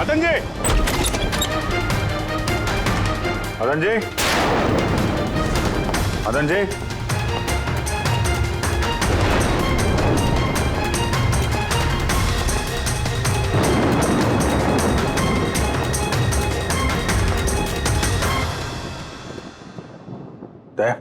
मदन जी, मदन जी, मदन जी, दया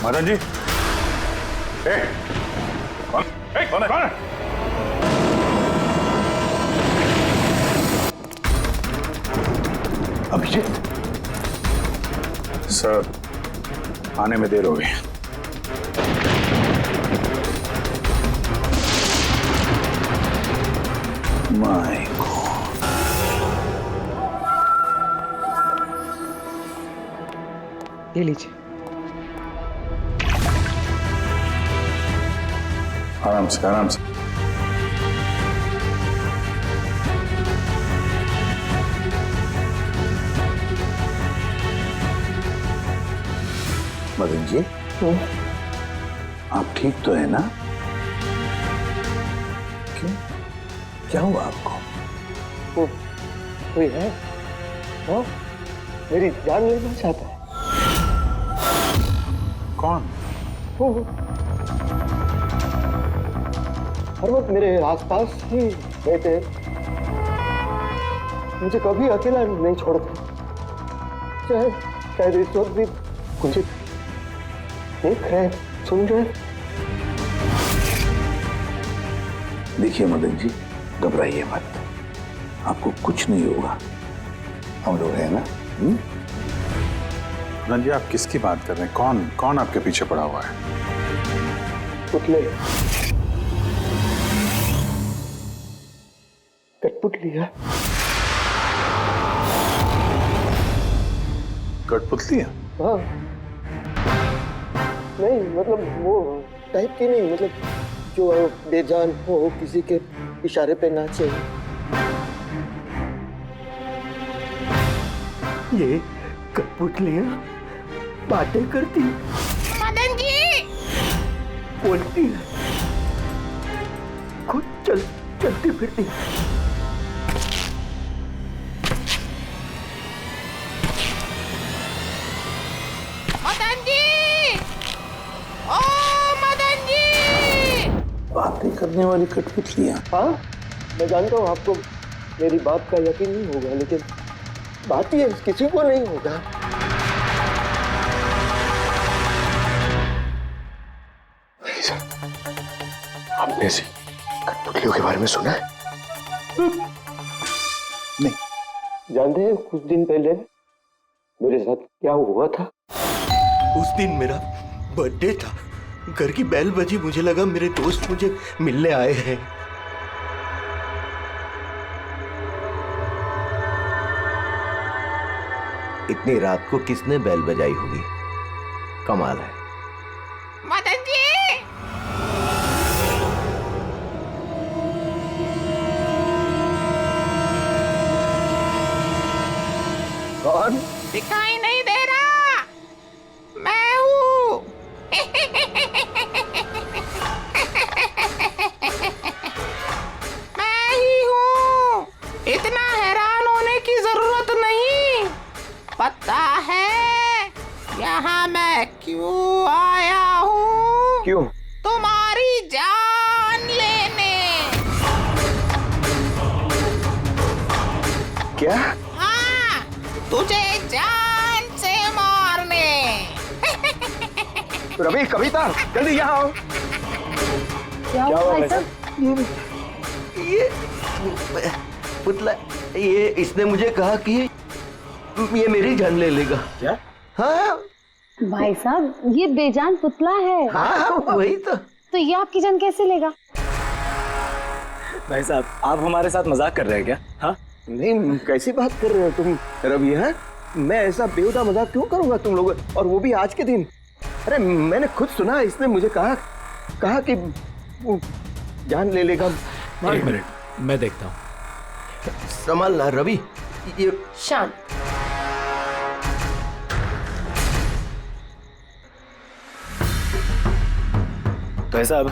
मदन जी, कौन है? अभिजीत सर, आने में देर हो गई। माय गॉड, ये लीजिए। आराम से, आराम से। मदन जी, आप ठीक तो है ना? क्यों, क्या हुआ आपको? कोई है? हाँ? मेरी जान लेना चाहता है। कौन? हर वक्त मेरे आसपास ही रहते, मुझे कभी अकेला नहीं छोड़ते। शायद इस वक्त भी मुझे देख रहे, सुन रहे। देखिए मदन जी, घबराइए मत, आपको कुछ नहीं होगा, हम लोग हैं ना। मदन जी, आप किसकी बात कर रहे हैं? कौन कौन आपके पीछे पड़ा हुआ है? पुतले, कठपुतलियां। कठपुतलियां? हाँ, नहीं मतलब वो टाइप की नहीं, मतलब जो बेजान हो, किसी के इशारे पे नाचे। ये कठपुतलियां बातें करती, मदन जी बोलती है, खुद चलती फिरती। मदन जी, ओ मदन जी। बातें करने वाली कठपुतलियां? हाँ, मैं जानता हूँ आपको मेरी बात का यकीन नहीं होगा, लेकिन बात ये किसी को नहीं होगा। आपने से कठपुतलियों के बारे में सुना है? नहीं। जानते हैं कुछ दिन पहले मेरे साथ क्या हुआ था? उस दिन मेरा बर्थडे था, घर की बेल बजी, मुझे लगा मेरे दोस्त मुझे मिलने आए हैं। इतनी रात को किसने बेल बजाई होगी? कमाल है। मदन जी, कौन? दिखाई नहीं दे रहा, मैं हूँ। मैं ही हूँ, इतना हैरान होने की जरूरत नहीं। पता है यहाँ मैं क्यों आया हूँ? क्यों? तुम्हारी जान लेने। क्या? हाँ, तुझे जान से मारने। रवि, कविता, जल्दी यहाँ आओ। क्या हुआ भाई साहब? ये पुतला, ये इसने मुझे कहा कि ये मेरी जान ले लेगा। क्या? हाँ भाई साहब, ये बेजान पुतला है। हाँ, वही तो ये आपकी जान कैसे लेगा? भाई साहब, आप हमारे साथ मजाक कर रहे हैं क्या? हाँ, नहीं, कैसी बात कर रहे हो तुम रवि? है मैं ऐसा बेहुदा मजाक क्यों करूंगा तुम लोग, और वो भी आज के दिन? अरे मैंने खुद सुना, इसने मुझे कहा कि वो जान ले लेगा। एक मिनट, मैं देखता हूँ। संभालना रवि, ये शांत। तो ऐसा अब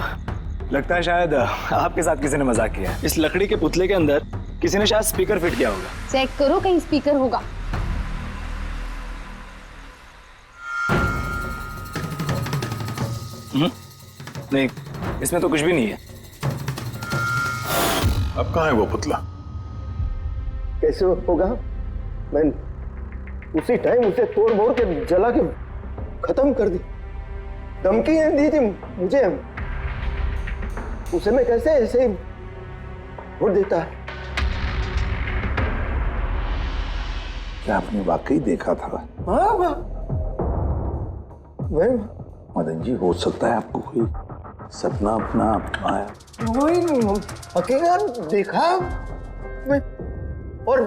लगता है शायद आपके साथ किसी ने मजाक किया है। इस लकड़ी के पुतले के अंदर किसी ने शायद स्पीकर फिट किया होगा। चेक करो कहीं स्पीकर होगा। नहीं, इसमें तो कुछ भी नहीं है। अब कहाँ है वो पुतला? कैसे होगा? मैं उसी टाइम उसे तोड़ मोड़ के जला के खत्म कर दी। धमकी दी थी मुझे, उसे मैं कैसे ऐसे ही छोड़ देता है? क्या आपने वाकई देखा था? हाँ, मैं मदन जी, हो सकता है आपको कोई सपना अपना आया। वही अकेला देखा मैं, और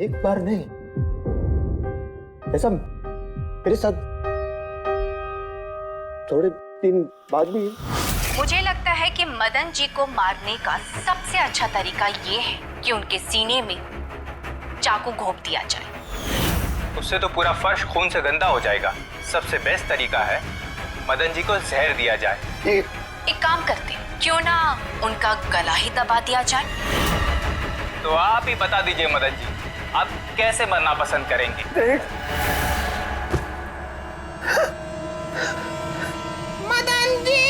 एक बार नहीं, ऐसा मेरे साथ थोड़े दिन बाद भी। मुझे लगता है कि मदन जी को मारने का सबसे अच्छा तरीका ये है कि उनके सीने में चाकू घोंप दिया जाए। उससे तो पूरा फर्श खून से गंदा हो जाएगा। सबसे बेस्ट तरीका है मदन जी को जहर दिया जाए। एक काम करते हैं, क्यों ना उनका गला ही दबा दिया जाए? तो आप ही बता दीजिए मदन जी, आप कैसे मरना पसंद करेंगे? मदन जी,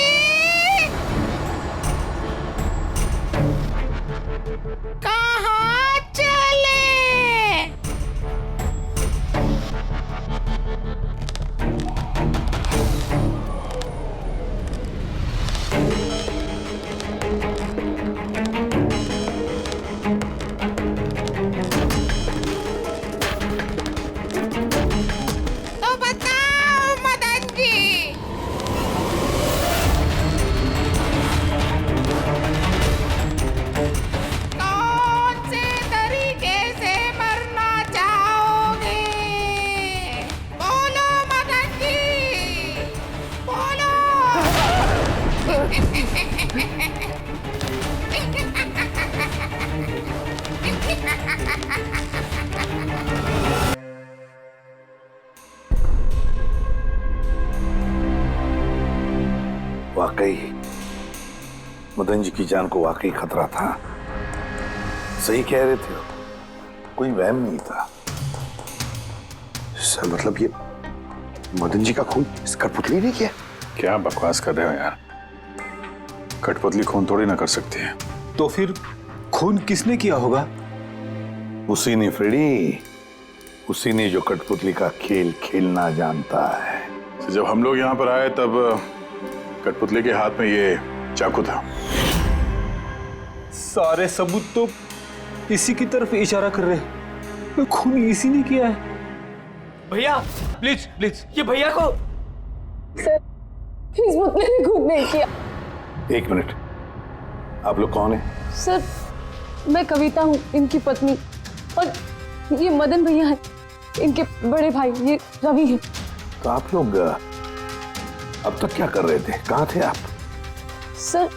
कहाँ चले? तो बताओ मदन जी, कौन से तरीके से मरना चाहोगे? बोलो मदन जी, बोलो। वाकई मदन जी की जान को वाकई खतरा था। सही कह रहे थे, कोई वहम नहीं था। सर मतलब ये मदन जी का खून इस कठपुतली ने किया? क्या बकवास कर रहे हो यार? कठपुतली खून थोड़ी ना कर सकती है। तो फिर खून किसने किया होगा? उसी ने फ्रेडी, उसी ने जो कठपुतली का खेल खेलना जानता है। जब हम लोग यहाँ पर आए तब कठपुतली के हाथ में ये चाकू था। सारे सबूत तो इसी की तरफ इशारा कर रहे हैं। खून इसी ने किया है। भैया प्लीज प्लीज, ये भैया को। सर, इस पुतले ने खुद नहीं किया। एक मिनट, आप लोग कौन हैं? सर, मैं कविता हूँ, इनकी पत्नी, और ये मदन भैया हैं, इनके बड़े भाई, ये रवि हैं। तो आप लोग अब तक क्या कर रहे थे? कहाँ थे आप? सर,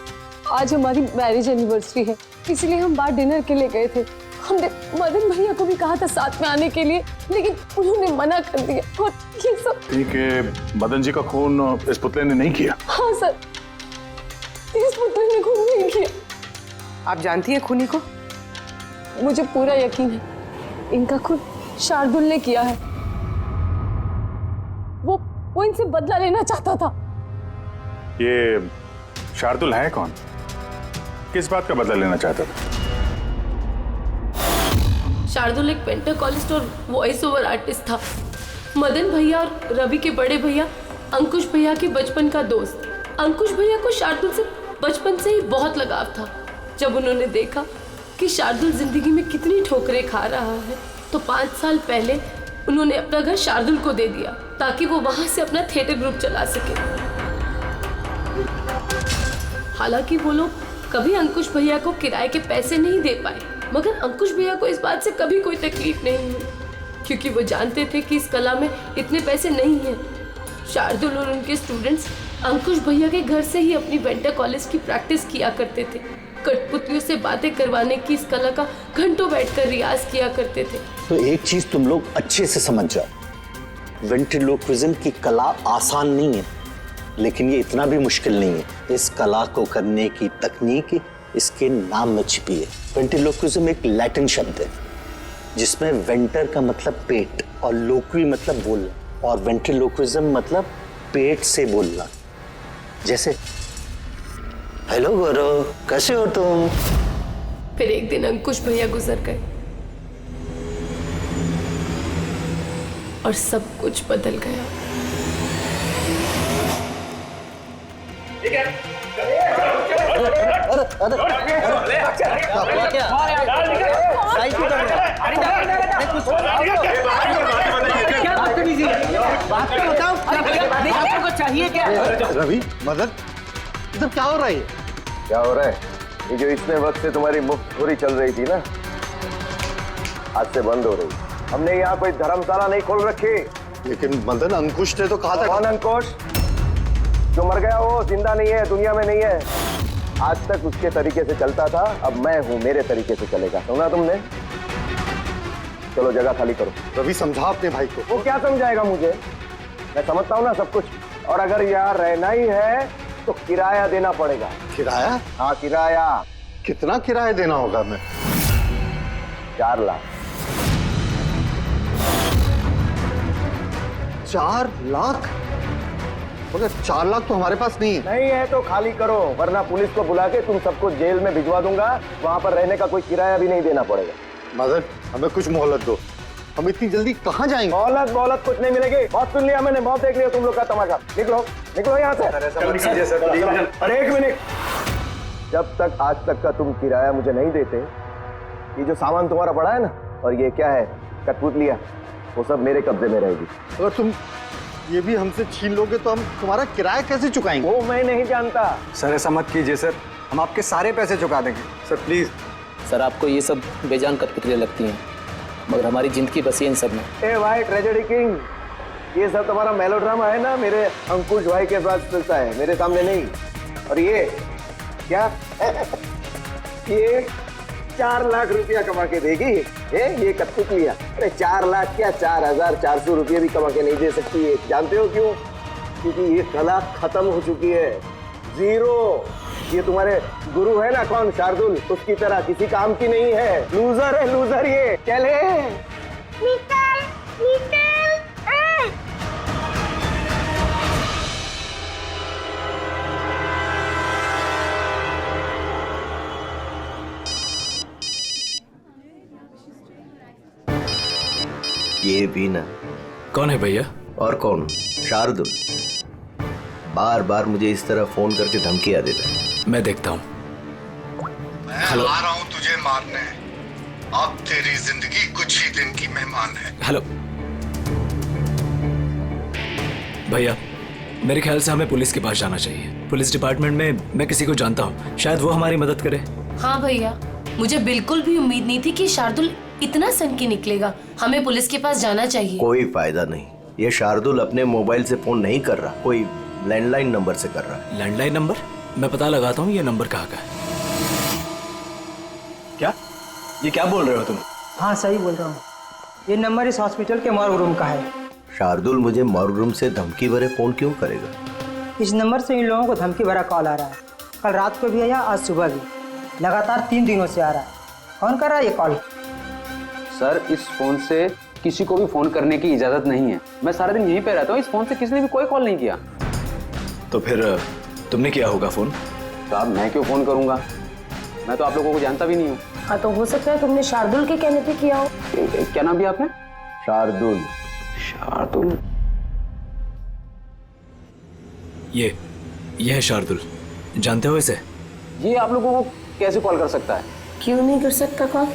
आज हमारी मैरिज एनिवर्सरी है, इसलिए हम बाहर डिनर के लिए गए थे। हमने मदन भैया को भी कहा था साथ में आने के लिए, लेकिन उन्होंने मना कर दिया। और ये सब ठीक है, मदन जी का खून इस पुतले ने नहीं किया? हाँ सर, इस पुतले ने खून नहीं किया। आप जानती हैं खूनी को? मुझे पूरा यकीन है, इनका खून शार्दुल ने किया है। वो इनसे बदला लेना चाहता था। ये शार्दुल है कौन? किस बात का बदला लेना चाहता था? शार्दुल एक पेंटाकोलिस्ट और वॉइस ओवर आर्टिस्ट था। मदन भैया और रवि के बड़े भैया अंकुश भैया के बचपन का दोस्त। अंकुश भैया को शार्दुल से बचपन से ही बहुत लगाव था। जब उन्होंने देखा कि शार्दुल जिंदगी में कितनी ठोकरें खा रहा है, तो 5 साल पहले उन्होंने अपना घर शार्दुल को दे दिया ताकि वो वहां से अपना थिएटर ग्रुप चला सके। हालांकि वो लोग कभी अंकुश भैया को किराए के पैसे नहीं दे पाए, मगर अंकुश भैया को इस बात से कभी कोई तकलीफ नहीं हुई। क्योंकि वो जानते थे कि इस कला में इतने पैसे नहीं हैं। शार्दुल और उनके स्टूडेंट्स अंकुश भैया के घर से ही अपनी वेंटर कॉलेज की प्रैक्टिस किया करते थे। कठपुतलियों से बातें करवाने की इस कला का घंटों बैठकर रियाज किया करते थे। तो एक चीज तुम लोग अच्छे से समझ जाओ, वेंट्रिलोक्विज्म की कला आसान नहीं है, लेकिन ये इतना भी मुश्किल नहीं है। इस कला को करने की तकनीक इसके नाम में छिपी है। वेंट्रिलोक्विज्म एक लैटिन शब्द है जिसमें वेंटर का मतलब पेट और लोक्वी मतलब बोलना, और वेंट्रिलोक्विज्म मतलब पेट से बोलना। जैसे हेलो गौरव, कैसे हो तुम? फिर एक दिन अंकुश भैया गुजर गए और सब कुछ बदल गया। चाहिए क्या? रवि, मदन, इधर क्या हो रहा है? क्या हो रहा है? ये जो इतने वक्त से तुम्हारी मुफ्तखोरी चल रही थी ना, आज से बंद हो रही। हमने यहाँ कोई धर्मशाला नहीं खोल रखी। लेकिन मदन, अंकुश ने तो कहा था। कौन अंकुश? जो मर गया वो जिंदा नहीं है, दुनिया में नहीं है। आज तक उसके तरीके से चलता था, अब मैं हूँ, मेरे तरीके से चलेगा। सुना तुमने? चलो जगह खाली करो। रवि, समझा अपने भाई को। वो क्या समझाएगा मुझे? मैं समझता हूँ ना सब कुछ। और अगर यहाँ रहना ही है तो किराया देना पड़ेगा। किराया? हाँ, किराया। कितना किराया देना होगा हमें? 4 लाख। 4 लाख? मगर 4 लाख तो हमारे पास नहीं है। नहीं है तो खाली करो, वरना पुलिस को बुला के तुम सबको जेल में भिजवा दूंगा। वहां पर रहने का कोई किराया भी नहीं देना पड़ेगा। मदन, हमें कुछ मोहलत दो। हम इतनी जल्दी कहाँ जाएंगे? मोहलत कुछ नहीं मिलेगी। बहुत सुन लिया मैंने, बहुत देख लिया तुम लोग का तमाशा। निकलो निकलो यहाँ से। अरे एक मिनट, जब तक आज तक का तुम किराया मुझे नहीं देते, ये जो सामान तुम्हारा पड़ा है ना, और ये क्या है, कठपुतलियां, वो सब मेरे कब्जे में रहेगी। अगर तुम ये भी हमसे छीन लोगे तो हम तुम्हारा किराया कैसे चुकाएंगे? वो मैं नहीं जानता। सर ऐसा मत कीजिए सर, हम आपके सारे पैसे चुका देंगे। Sir please. सर आपको ये सब बेजान कठपुतलियां लगती हैं, मगर हमारी जिंदगी बसी है इन सब में। ए भाई ट्रेजेडी किंग, ये सब तुम्हारा मेलोड्रामा है ना, मेरे अंकुश भाई के पास चलता है, मेरे सामने नहीं। और ये क्या? ये 4 लाख रुपया कमा के देगी ये कठपुतलियां? अरे 4 लाख क्या, 4,400 रुपये भी कमा के नहीं दे सकती है। जानते हो क्यों? क्योंकि ये कला खत्म हो चुकी है, जीरो। ये तुम्हारे गुरु है ना, कौन, शार्दुल, उसकी तरह किसी काम की नहीं है। लूजर है, लूजर ये। चले निकल निकल। ये भी ना। कौन है भैया? और कौन? शार्दुल। बार बार मुझे इस तरह फोन करके धमकियां देता है। मैं देखता हूँ। मैं आ रहा हूँ तुझे मारने। अब तेरी जिंदगी कुछ ही दिन की मेहमान है। हेलो भैया, मेरे ख्याल से हमें पुलिस के पास जाना चाहिए। पुलिस डिपार्टमेंट में मैं किसी को जानता हूँ, शायद वो हमारी मदद करे। हाँ भैया, मुझे बिल्कुल भी उम्मीद नहीं थी कि शार्दुल इतना सनकी निकलेगा। हमें पुलिस के पास जाना चाहिए। कोई फायदा नहीं, ये शार्दुल अपने मोबाइल से फोन नहीं कर रहा, कोई लैंडलाइन नंबर से कर रहा है। Landline number? मैं पता लगाता हूँ ये नंबर कहाँ का है। क्या? ये क्या बोल रहे हो तुम? हाँ सही बोल रहा हूँ, ये नंबर इस हॉस्पिटल के मॉर्ग रूम का है। शार्दुल मुझे मॉर्ग रूम से धमकी भरे फोन क्यों करेगा? इस नंबर से इन लोगों को धमकी भरा कॉल आ रहा है। कल रात को भी आया, आज सुबह भी, लगातार 3 दिनों से आ रहा है। कौन कर रहा है ये कॉल? सर इस फोन से किसी को भी फोन करने की इजाजत नहीं है। मैं सारा दिन यहीं पे रहता हूँ, इस फोन से किसी ने भी कोई कॉल नहीं किया। तो फिर तुमने किया होगा फोन? साहब मैं क्यों फोन करूंगा, मैं तो आप लोगों को जानता भी नहीं हूँ। हाँ तो हो सकता है तुमने शार्दुल के कहने पे किया हो। क्या नाम दिया आपने? शार्दुल। शार्दुल? ये है शार्दुल, जानते हो इसे? ये आप लोगों को कैसे कॉल कर सकता है? क्यों नहीं कर सकता कॉल?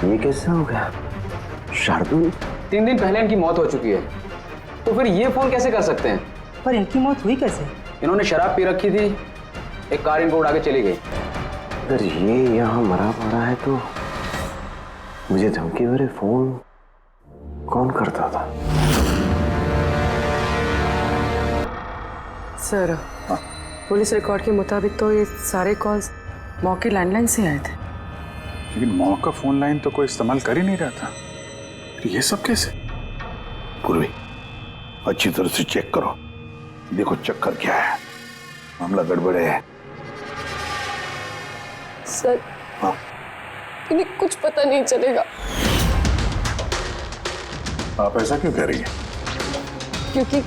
ये कैसा हो गया? शार्दुल 3 दिन पहले इनकी मौत हो चुकी है, तो फिर ये फोन कैसे कर सकते हैं? पर इनकी मौत हुई कैसे? इन्होंने शराब पी रखी थी, एक कार इनको उड़ा के चली गई। अगर ये यहाँ मरा पड़ा है तो मुझे धमकी भरे फोन कौन करता था? सर पुलिस रिकॉर्ड के मुताबिक तो ये सारे कॉल्स मौके लैंडलाइन से आए थे। लेकिन मौका का फोन लाइन तो कोई इस्तेमाल कर ही नहीं रहा था। ये सब कैसे? पूर्वी, अच्छी तरह से चेक करो, देखो चक्कर क्या है, मामला गड़बड़ है। सर इन्हें कुछ पता नहीं चलेगा। आप ऐसा क्यों कह रही हैं? क्योंकि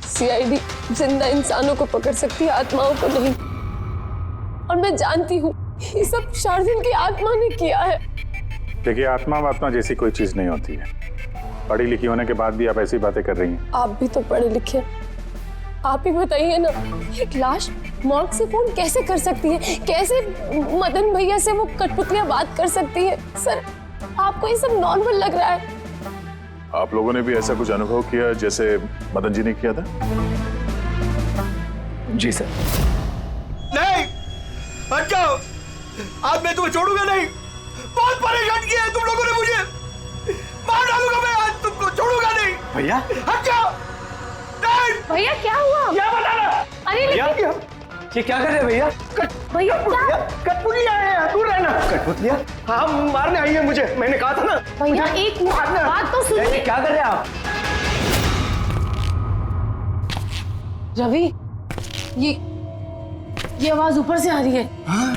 सीआईडी जिंदा इंसानों को पकड़ सकती है, आत्माओं को नहीं। और मैं जानती हूँ ये सब शार्दुल की आत्मा ने किया है। देखिए, आत्मा जैसी कोई चीज नहीं होती है। पढ़ी लिखी होने के बाद भी आप ऐसी बातें कर रही हैं। आप भी तो पढ़े लिखे, आप ही बताइए ना, एक लाश मौत से फोन कैसे कर सकती है? कैसे मदन भैया से वो कठपुतलियां बात कर सकती है? सर आपको ये सब नॉर्मल लग रहा है? आप लोगों ने भी ऐसा कुछ अनुभव किया जैसे मदन जी ने किया था? जी सर। नहीं, हट जाओ, आज मैं तुम्हें छोड़ूंगा नहीं। बहुत परेशान किया है तुम लोगों ने मुझे, मार डालूंगा मैं, आज तुमको छोड़ूगा नहीं। भैया हट जाओ। नहीं भैया क्या हुआ? क्या बताना? अरे भैया ये क्या कर रहे हैं भैया? भैया क्या? कठपुतलियां आए हैं, दूर रहना। कठपुतलियां? हाँ, मारने आई है मुझे, मैंने कहा था ना। भैया एक बात तो सुनिए। क्या कर रहे हैं आप? रवि, ये आवाज ऊपर से आ रही है। हाँ,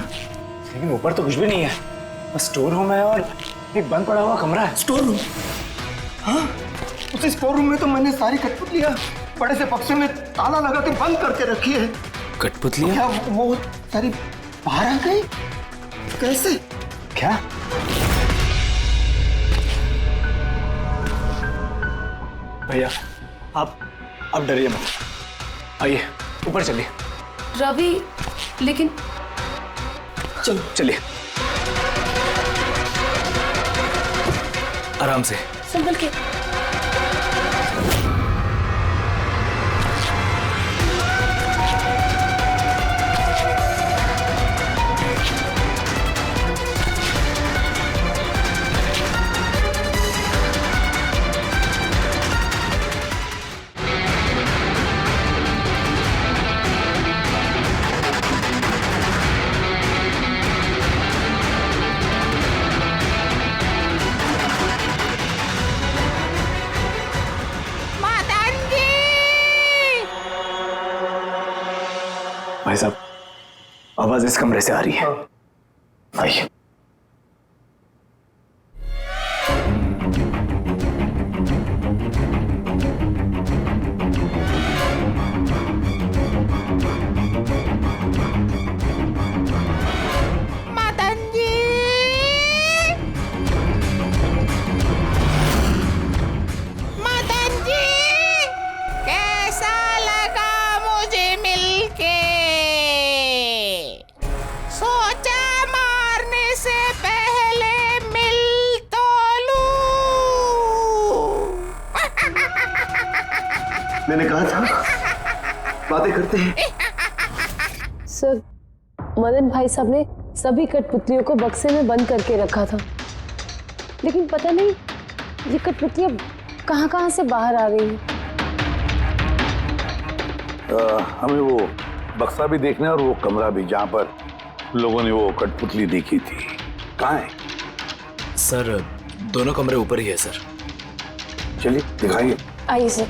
लेकिन ऊपर तो कुछ भी नहीं है, बस स्टोर रूम है और एक बंद पड़ा हुआ कमरा है। Store room? हाँ, उस स्टोर रूम में तो मैंने सारी कठपुतलियां बड़े से बक्से में ताला लगा के बंद करके रखी है। कठपुतलियां? क्या वो सारी बाहर आ गई? कैसे? क्या? भैया आप डरिए मत, आइए ऊपर चलिए। रवि लेकिन चलो चलिए, आराम से संभल के। भाई साहब, आवाज इस कमरे से आ रही है। आइए। मदन जी, मदन जी, कैसा लगा मुझे मिलके? सोचा मारने से पहले मिल तो लूं। मैंने कहा था बातें करते हैं। सर मदन भाई साहब ने सभी कठपुतलियों को बक्से में बंद करके रखा था, लेकिन पता नहीं ये कठपुतलियां कहां से बाहर आ रही हैं। हमें वो बक्सा भी देखना है और वो कमरा भी जहां पर लोगों ने वो कठपुतली देखी थी। कहाँ है? सर दोनों कमरे ऊपर ही है सर। चलिए दिखाइए। आइए सर।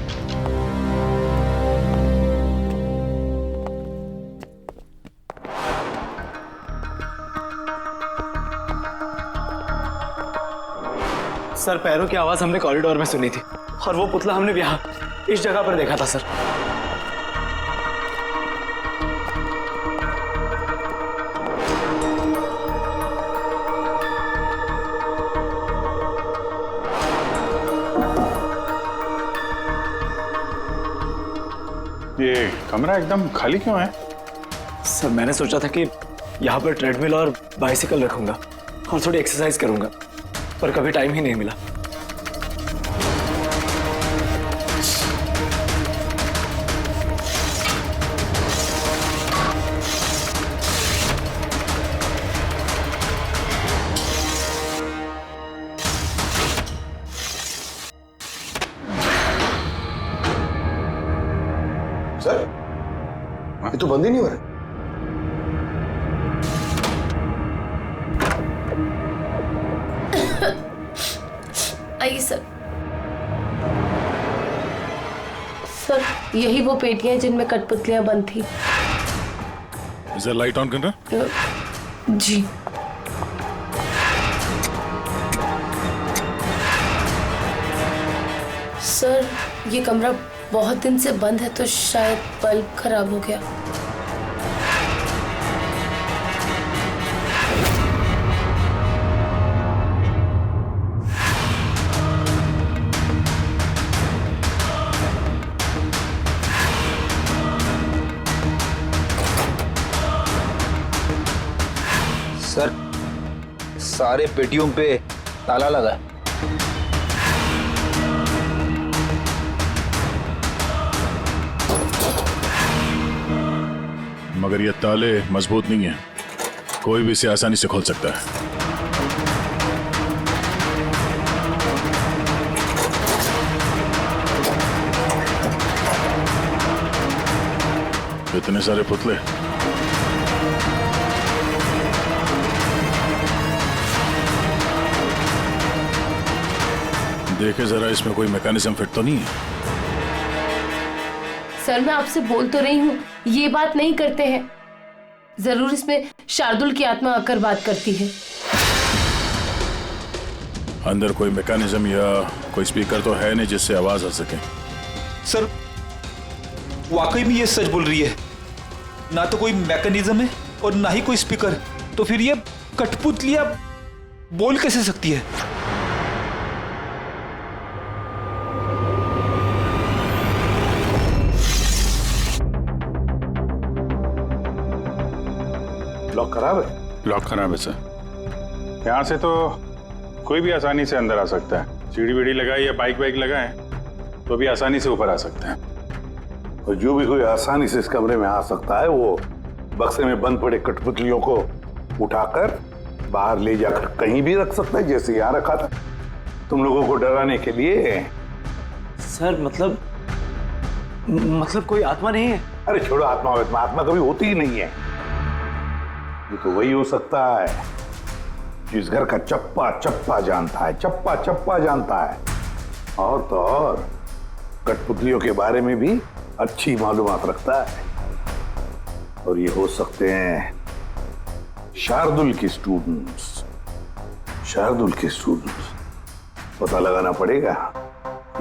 सर पैरों की आवाज हमने कॉरिडोर में सुनी थी और वो पुतला हमने यहाँ इस जगह पर देखा था सर। ये कमरा एकदम खाली क्यों है? सर मैंने सोचा था कि यहाँ पर ट्रेडमिल और बाइसिकल रखूंगा और थोड़ी एक्सरसाइज करूंगा, पर कभी टाइम ही नहीं मिला। तो बंद ही नहीं हो रहा। आइए सर। सर यही वो पेटियां हैं जिनमें कठपुतलियां बंद थी। इसे लाइट ऑन करना। जी। सर ये कमरा बहुत दिन से बंद है तो शायद बल्ब खराब हो गया। सर सारे पेटियों पे ताला लगा है। मगर ये ताले मजबूत नहीं है, कोई भी इसे आसानी से खोल सकता है। इतने सारे पुतले, देखे जरा इसमें कोई मैकेनिज्म फिट तो नहीं है। सर मैं आपसे बोल तो रही हूँ ये बात नहीं करते हैं। जरूर इसमें शार्दुल की आत्मा आकर बात करती है। अंदर कोई मैकेनिज्म या कोई स्पीकर तो है नहीं जिससे आवाज आ सके। सर वाकई में ये सच बोल रही है, ना तो कोई मैकेनिज्म है और ना ही कोई स्पीकर, तो फिर ये कठपुतलियां बोल कैसे सकती है? लॉक खराब है। लॉक खराब है सर। यहाँ से तो कोई भी आसानी से अंदर आ सकता है। सीढ़ी वीढ़ी लगाए या बाइक वाइक लगाए तो भी आसानी से ऊपर आ सकते हैं। और जो भी कोई आसानी से इस कमरे में आ सकता है वो बक्से में बंद पड़े कठपुतलियों को उठाकर बाहर ले जाकर कहीं भी रख सकता है, जैसे यहाँ रखा था तुम लोगों को डराने के लिए। सर मतलब कोई आत्मा नहीं है? अरे छोड़ो आत्मा, आत्मा कभी होती ही नहीं है। ये तो वही हो सकता है जिस घर का चप्पा चप्पा जानता है, चप्पा चप्पा जानता है। और तो और कठपुतलियों के बारे में भी अच्छी मालूमात रखता है। और ये हो सकते हैं शार्दुल के स्टूडेंट्स। शार्दुल के स्टूडेंट्स पता लगाना पड़ेगा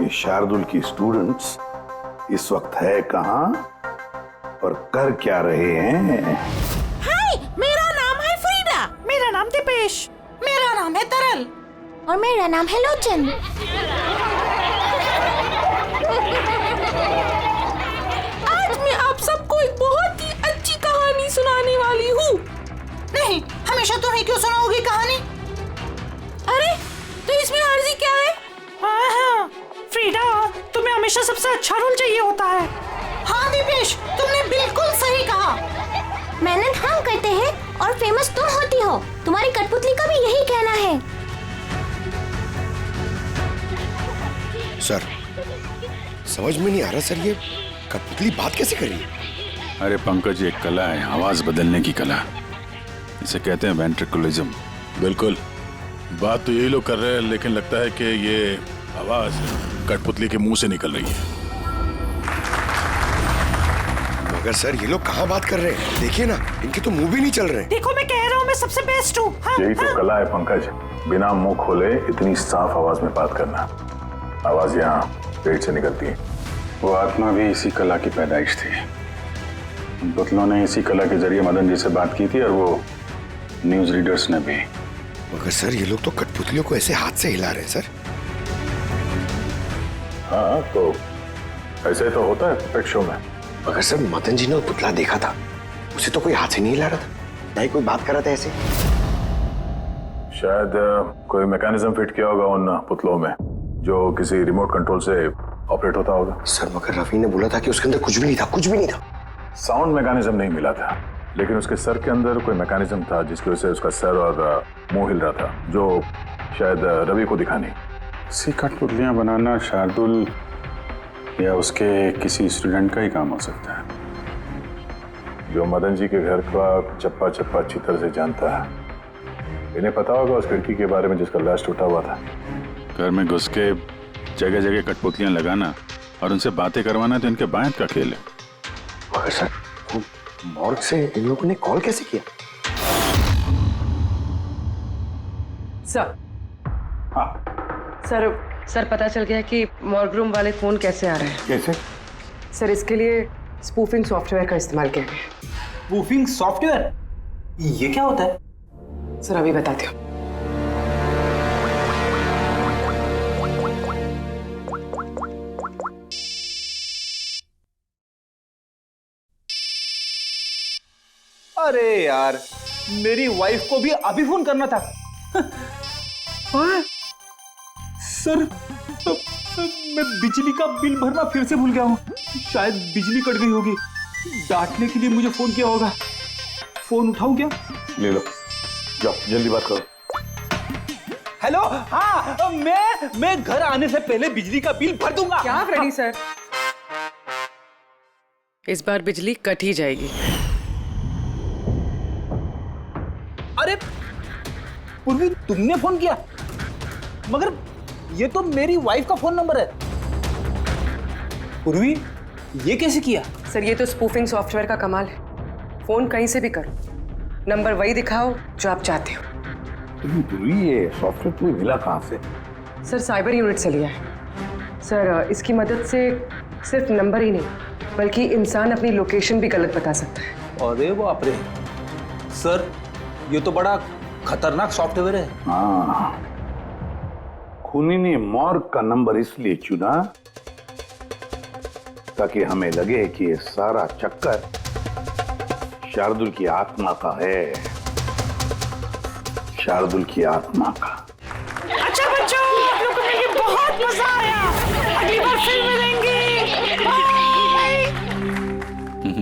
ये शार्दुल के स्टूडेंट्स इस वक्त है कहां और कर क्या रहे हैं। हाय, मेरा नाम है फ्रीडा। मेरा नाम दीपेश। मेरा नाम है तरल। और मेरा नाम है लोचन। आज मैं आप सबको एक बहुत ही अच्छी कहानी सुनाने वाली हूँ। नहीं, हमेशा तुम ही क्यों सुनाओगी कहानी? अरे तो इसमें अर्जी क्या है? हाँ, फ्रीडा तुम्हें हमेशा सबसे अच्छा रोल चाहिए होता है। हाँ दीपेश, तुमने बिल्कुल सही कहा। मेहनत हम करते हैं और फेमस तुम होती हो। तुम्हारी कठपुतली का भी यही कहना है। सर समझ में नहीं आ रहा सर, ये कठपुतली बात कैसे कर रही है? अरे पंकज, एक कला है आवाज बदलने की कला। इसे कहते हैं वेंट्रिकुलिज्म। बिल्कुल, बात तो यही लोग कर रहे हैं, लेकिन लगता है कि ये आवाज कठपुतली के मुंह से निकल रही है। मगर सर ये लोग कहाँ बात कर रहे हैं? देखिए ना, इनके तो मुंह भी नहीं चल रहे। देखो मैं कह रहा हूँ मैं सबसे बेस्ट हूँ। हाँ, यही तो कला है पंकज, बिना मुंह खोले इतनी साफ आवाज में बात करना। आवाज यहाँ पेट से निकलती है। वो आत्मा भी इसी कला की पैदाइश थी। उन पुतलों ने इसी कला के जरिए मदन जी से बात की थी और वो न्यूज रीडर्स ने भी। मगर सर ये लोग तो कठपुतलियों को ऐसे हाथ से हिला रहे हैं सर। हाँ तो ऐसे तो होता है पेट शो में। मगर सर मदन जी ने वो पुतला देखा था, उसे तो कोई हाथ से नहीं हिला रहा था, ना ही कोई बात कर रहा था ऐसे। शायद कोई मैकेनिज्म फिट किया होगा उन पुतलों में जो किसी रिमोट कंट्रोल से ऑपरेट होता होगा। सर मगर रवि ने बोला था कि उसके अंदर कुछ भी नहीं था, कुछ भी नहीं था। साउंड मैकेनिज्म नहीं मिला था, लेकिन उसके सर के अंदर कोई मैकेनिज्म था जिसकी वजह से उसका सर और मुंह हिल रहा था, जो शायद रवि को दिखा नहीं। सी कठपुतलियां बनाना शार्दुल या उसके किसी स्टूडेंट का ही काम हो सकता है। जो मदन जी के घर का चप्पा चप्पा अच्छी तरह से जानता है, इन्हें पता होगा उस खिड़की के बारे में जिसका लाश टूटा हुआ था। घर में घुस के जगह जगह कठपुतलियां लगाना और उनसे बातें करवाना तो इनके बायत का खेल है। मगर सर, मॉर्ग से इन लोगों ने कॉल कैसे किया? सर। हाँ सर पता चल गया कि मॉर्ग रूम वाले फोन कैसे आ रहे हैं। कैसे? सर इसके लिए स्पूफिंग सॉफ्टवेयर का इस्तेमाल किया गया। Spoofing software? ये क्या होता है? सर अभी बताती हूँ। अरे यार, मेरी वाइफ को भी अभी फोन करना था। सर, मैं बिजली का बिल भरना फिर से भूल गया हूँ। शायद बिजली कट गई होगी। डांटने के लिए मुझे फोन किया होगा। फोन उठाऊं क्या? ले लो, जाओ जल्दी बात करो। हेलो, हाँ, मैं घर आने से पहले बिजली का बिल भर दूंगा। क्या फ्रेडी सर, इस बार बिजली कट ही जाएगी। अरे पूर्वी, तुमने फोन किया? मगर ये तो मेरी वाइफ का फोन नंबर है। पूर्वी, ये कैसे किया? सर ये तो स्पूफिंग सॉफ्टवेयर का कमाल है। फोन कहीं से भी करो, नंबर वही दिखाओ जो आप चाहते हो। ये सॉफ्टवेयर तुम्हें मिला कहाँ से? सर साइबर यूनिट से लिया है। सर इसकी मदद से सिर्फ नंबर ही नहीं बल्कि इंसान अपनी लोकेशन भी गलत बता सकता है। अरे बाप रे, सर ये तो बड़ा खतरनाक सॉफ्टवेयर है। हाँ, खूनी ने मॉर्ग का नंबर इसलिए चुना ताकि हमें लगे कि ये सारा चक्कर शार्दुल की आत्मा का है। शार्दुल की आत्मा का। अच्छा बच्चों, आप लोगों को मिलके बहुत मजा आया। अगली बार फिर मिलेंगे। बाय।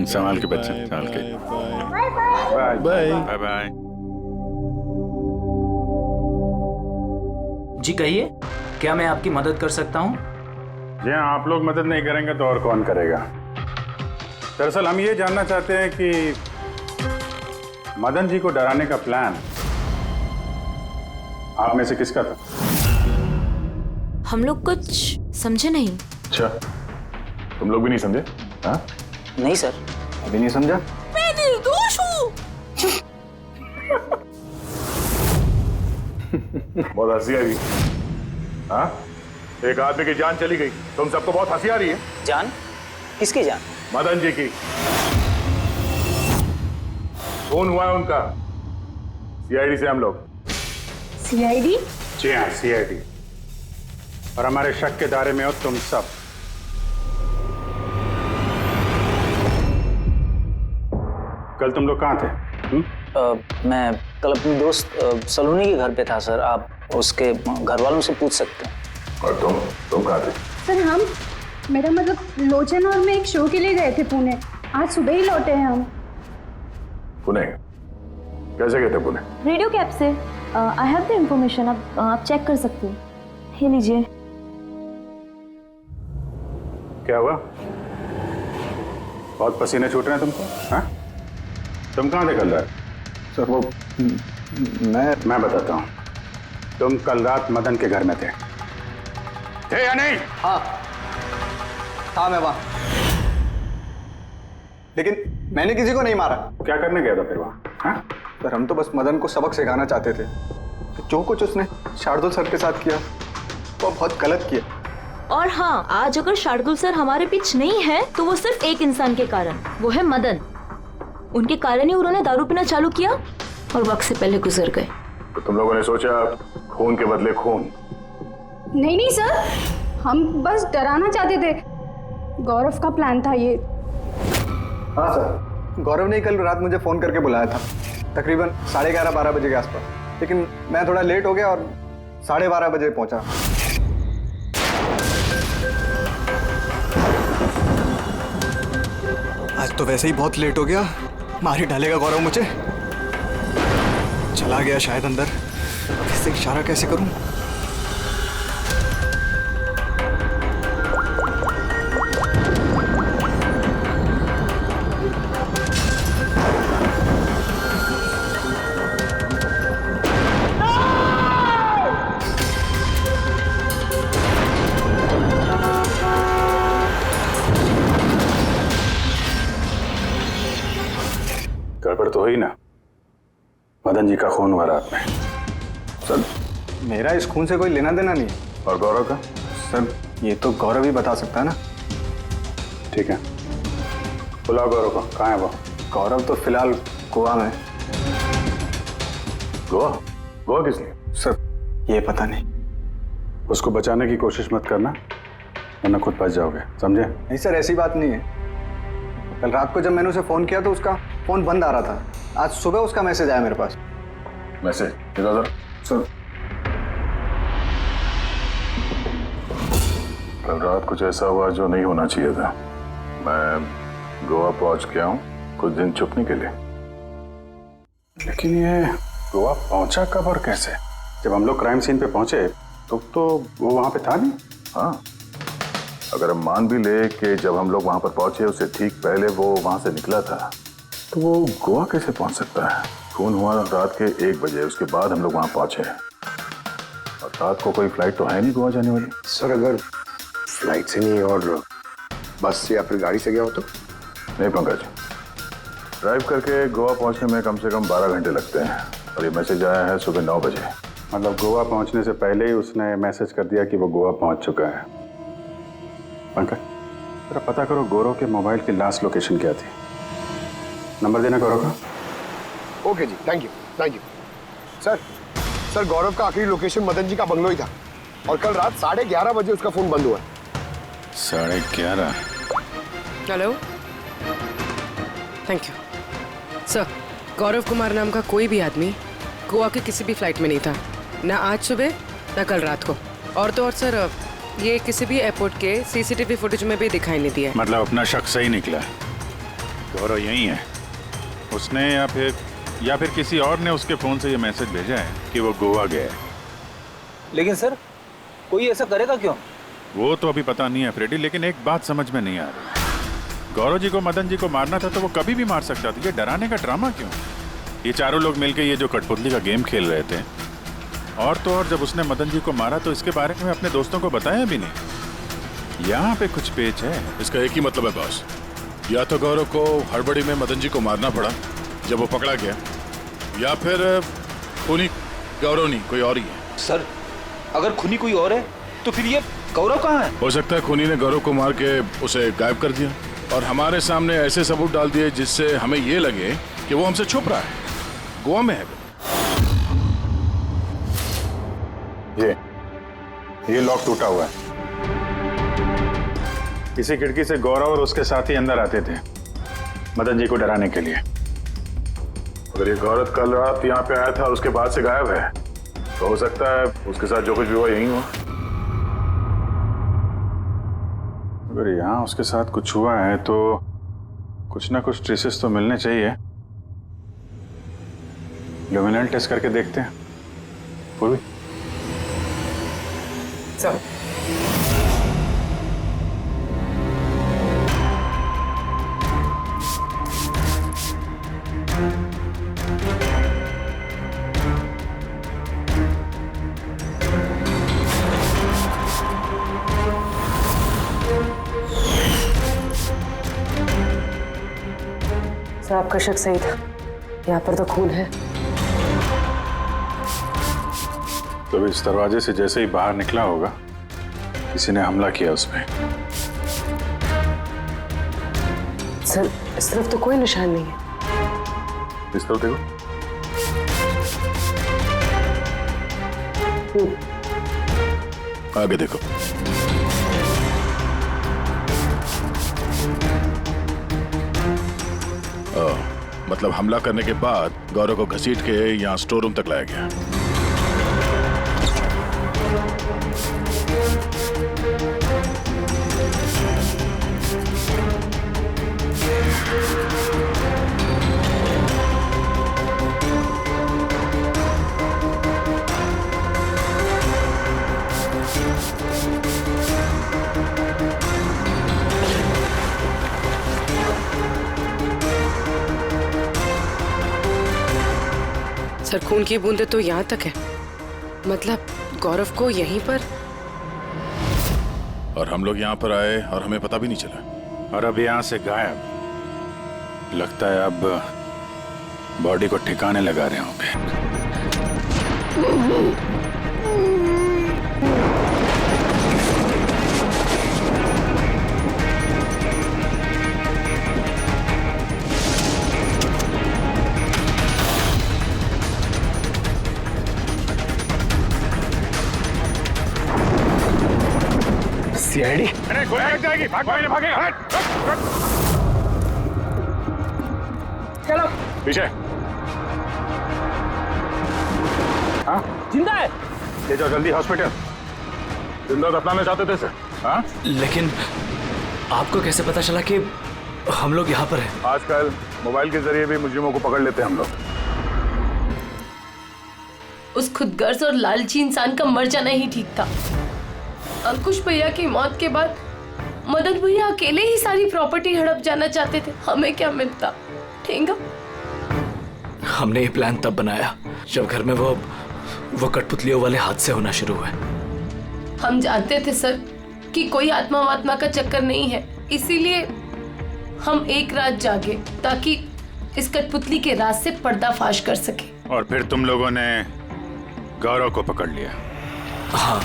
संभाल के बच्चे, संभाल के। Bye bye bye bye. जी कहिए, क्या मैं आपकी मदद कर सकता हूँ? जी हाँ, आप लोग मदद नहीं करेंगे तो और कौन करेगा? दरअसल हम ये जानना चाहते हैं कि मदन जी को डराने का प्लान आप में से किसका था? हम लोग कुछ समझे नहीं। अच्छा, तुम लोग भी नहीं समझे? हाँ? नहीं सर। अभी नहीं समझा? मैं निर्दोष हूँ। बहुत हंसी आ रही। हाँ? एक आदमी की जान चली गई, तुम सबको बहुत हंसी आ रही है। जान? किसकी जान? मदन जी की। फोन हुआ है उनका सीआईडी से हम लोग। सीआईडी? जी हाँ, सीआईडी। और हमारे शक के दायरे में हो तुम सब। कल तुम लोग कहाँ थे? मैं कल अपने दोस्त सलोनी के घर पे था सर। आप उसके घर वालों से पूछ सकते हैं। और तुम कहाँ थे? सर हम, मेरा मतलब लोचन और मैं एक शो के लिए गए थे पुणे। आज सुबह ही लौटे हैं हम। पुणे? कैसे गए थे पुणे? रेडियो कैब से। आई हैव द इंफॉर्मेशन, आप चेक कर सकते हो। ये लीजिए। क्या हुआ? बहुत पसीने छूट रहे हैं तुमको? हाँ? तुम कहाँ थे कल रात? सर वो मैं बताता हूँ। तुम कल रात मदन के घर में थे या नहीं? हाँ मैं वहाँ, लेकिन मैंने किसी को नहीं मारा। क्या करने गया था फिर वहाँ? हाँ? सर हम तो बस मदन को सबक सिखाना चाहते थे। जो कुछ उसने शार्दुल सर के साथ किया वो बहुत गलत किया। और हाँ, आज अगर शार्दुल सर हमारे बीच नहीं है तो वो सिर्फ एक इंसान के कारण, वो है मदन। उनके कारण ही उन्होंने दारू पीना चालू किया और वक्त से पहले गुजर गए। तो तुम लोगों ने सोचा खून के बदले खून? नहीं नहीं सर, हम बस डराना चाहते थे। गौरव का प्लान था ये। हाँ सर, गौरव ने कल रात मुझे फोन करके बुलाया था तकरीबन 11:30-12 बजे के आसपास, लेकिन मैं थोड़ा लेट हो गया और 12:30 बजे पहुंचा। आज तो वैसे ही बहुत लेट हो गया, मार ही डालेगा गौरव मुझे। चला गया शायद अंदर, अब इससे इशारा कैसे करूं? तो हुई ना, मदन जी का खून हुआ रात में। सर मेरा इस खून से कोई लेना देना नहीं है। और गौरव का? सर ये तो गौरव ही बता सकता है ना। ठीक है, बुलाओ गौरव को। कहाँ है वो? गौरव तो फिलहाल गोवा में। गोवा? गोवा किस लिए? सर ये पता नहीं। उसको बचाने की कोशिश मत करना, वरना खुद बच जाओगे, समझे? नहीं सर, ऐसी बात नहीं है। कल रात को जब मैंने उसे फोन किया तो उसका फोन बंद आ रहा था। आज सुबह उसका मैसेज आया मेरे पास। मैसेज इधर सर। कल रात कुछ ऐसा हुआ जो नहीं होना चाहिए था। मैं गोवा पहुंच गया हूँ कुछ दिन छुपने के लिए, लेकिन ये गोवा पहुंचा कब और कैसे? जब हम लोग क्राइम सीन पे पहुंचे तो वो वहां पे था नहीं। हाँ, अगर हम मान भी ले कि जब हम लोग वहां पर पहुंचे उससे ठीक पहले वो वहां से निकला था, तो वो गोवा कैसे पहुंच सकता है? खून हुआ रात के 1 बजे, उसके बाद हम लोग वहां पहुंचे और रात को कोई फ्लाइट तो है नहीं गोवा जाने वाली। सर अगर फ्लाइट से नहीं और बस से या फिर गाड़ी से गया हो तो? नहीं पंकज, ड्राइव करके गोवा पहुंचने में कम से कम 12 घंटे लगते हैं और ये मैसेज आया है सुबह 9 बजे। मतलब गोवा पहुंचने से पहले ही उसने मैसेज कर दिया कि वो गोवा पहुंच चुका है। पंकज जरा पता करो गौरव के मोबाइल की लास्ट लोकेशन क्या थी। नंबर देना गौरव का। ओके जी, थैंक यू। सर गौरव का आखिरी लोकेशन मदन जी का बंगलो ही था और कल रात 11:30 बजे उसका फोन बंद हुआ। 11:30? Hello, thank you sir. Gaurav Kumar नाम का कोई भी आदमी गोवा के किसी भी फ्लाइट में नहीं था, ना आज सुबह ना कल रात को। और तो और सर ये किसी भी एयरपोर्ट के सीसीटीवी फुटेज में भी दिखाई नहीं दिया। मतलब अपना शक सही निकला, गौरव यही है उसने या फिर किसी और ने उसके फोन से ये मैसेज भेजा है कि वो गोवा गया है। लेकिन सर कोई ऐसा करेगा क्यों? वो तो अभी पता नहीं है फ्रेडी, लेकिन एक बात समझ में नहीं आ रही। गौरव जी को मदन जी को मारना था तो वो कभी भी मार सकता था, ये डराने का ड्रामा क्यों? ये चारों लोग मिलकर ये जो कठपुतली का गेम खेल रहे थे, और तो और जब उसने मदन जी को मारा तो इसके बारे में अपने दोस्तों को बताया भी नहीं। यहाँ पे कुछ पेच है। इसका एक ही मतलब है बॉस, या तो गौरव को हड़बड़ी में मदन जी को मारना पड़ा जब वो पकड़ा गया, या फिर खूनी गौरव नहीं कोई और ही है। सर अगर खूनी कोई और है तो फिर ये गौरव कहाँ है? हो सकता है खूनी ने गौरव को मार के उसे गायब कर दिया और हमारे सामने ऐसे सबूत डाल दिए जिससे हमें ये लगे कि वो हमसे छुप रहा है, गोवा में है। ये लॉक टूटा हुआ है। इसी खिड़की से गौरव और उसके साथी अंदर आते थे मदन जी को डराने के लिए। अगर ये गौरव कल रात यहाँ पे आया था और उसके बाद से गायब है तो हो सकता है उसके साथ जो कुछ भी हुआ यही हुआ। अगर यहाँ उसके साथ कुछ हुआ है तो कुछ ना कुछ ट्रेसेस तो मिलने चाहिए। ल्यूमिनल टेस्ट करके देखते हैं। पूर्वी सर आपका शक सही था, यहाँ पर तो खून है। तो इस दरवाजे से जैसे ही बाहर निकला होगा किसी ने हमला किया उसमें। सर इस तरफ तो कोई निशान नहीं है। इस तरफ देखो। आगे देखो। मतलब हमला करने के बाद गौरव को घसीट के यहाँ स्टोर रूम तक लाया गया। सर खून की बूंदें तो यहाँ तक है, मतलब गौरव को यहीं पर। और हम लोग यहाँ पर आए और हमें पता भी नहीं चला। और अब यहाँ से गायब। लगता है अब बॉडी को ठिकाने लगा रहे होंगे। सीआईडी अरे गोली लग जाएगी, भागेगा। चलो पीछे। हाँ जिंदा है। ले जाओ जल्दी हॉस्पिटल। जिंदा दफनाना चाहते थे सर। हाँ लेकिन आपको कैसे पता चला कि हम लोग यहाँ पर हैं? आजकल मोबाइल के जरिए भी मुजरिमों को पकड़ लेते हैं हम लोग। उस खुदगर्ज और लालची इंसान का मर जाना ही ठीक था। अंकुश भैया की मौत के बाद मदन भैया अकेले ही सारी प्रॉपर्टी हड़प जाना चाहते थे। हमें क्या मिलता? ठेंगा। हमने ये प्लान तब बनाया जब घर में वो कठपुतलियों वाले हादसे होना शुरू हुए। हम जानते थे सर कि कोई आत्मा वात्मा का चक्कर नहीं है, इसीलिए हम एक रात जागे ताकि इस कठपुतली के राज से पर्दाफाश कर सके। और फिर तुम लोगों ने गौरव को पकड़ लिया। हाँ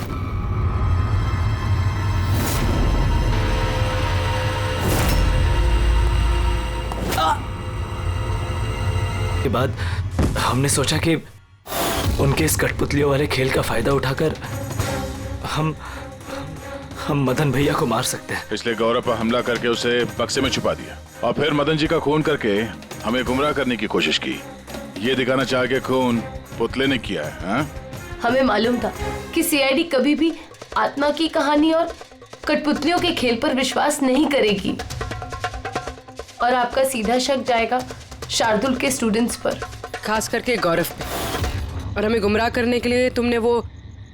के बाद हमने सोचा कि उनके इस कठपुतलियों वाले खेल का फायदा उठाकर हम मदन भैया को मार सकते हैं। इसलिए गौरव पर हमला करके उसे बक्से में छुपा दिया और फिर मदन जी का खून करके हमें गुमराह करने की कोशिश की। ये दिखाना चाह के खून पुतले ने किया है। हाँ? हमें मालूम था कि सीआईडी कभी भी आत्मा की कहानी और कठपुतलियों के खेल पर विश्वास नहीं करेगी और आपका सीधा शक जाएगा शार्दुल के स्टूडेंट्स पर, खास करके गौरव पे। और हमें गुमराह करने के लिए तुमने वो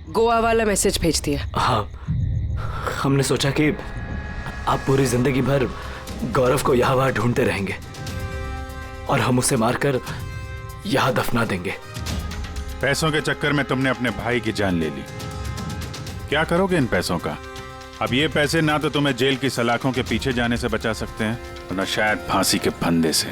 गोवा वाला मैसेज भेज दिया। हाँ, हमने सोचा कि आप पूरी जिंदगी भर गौरव को यहाँ वहाँ ढूंढते रहेंगे और हम उसे मारकर यहाँ दफना देंगे। पैसों के चक्कर में तुमने अपने भाई की जान ले ली। क्या करोगे इन पैसों का? अब ये पैसे ना तो तुम्हें जेल की सलाखों के पीछे जाने से बचा सकते हैं और न शायद फांसी के फंदे से।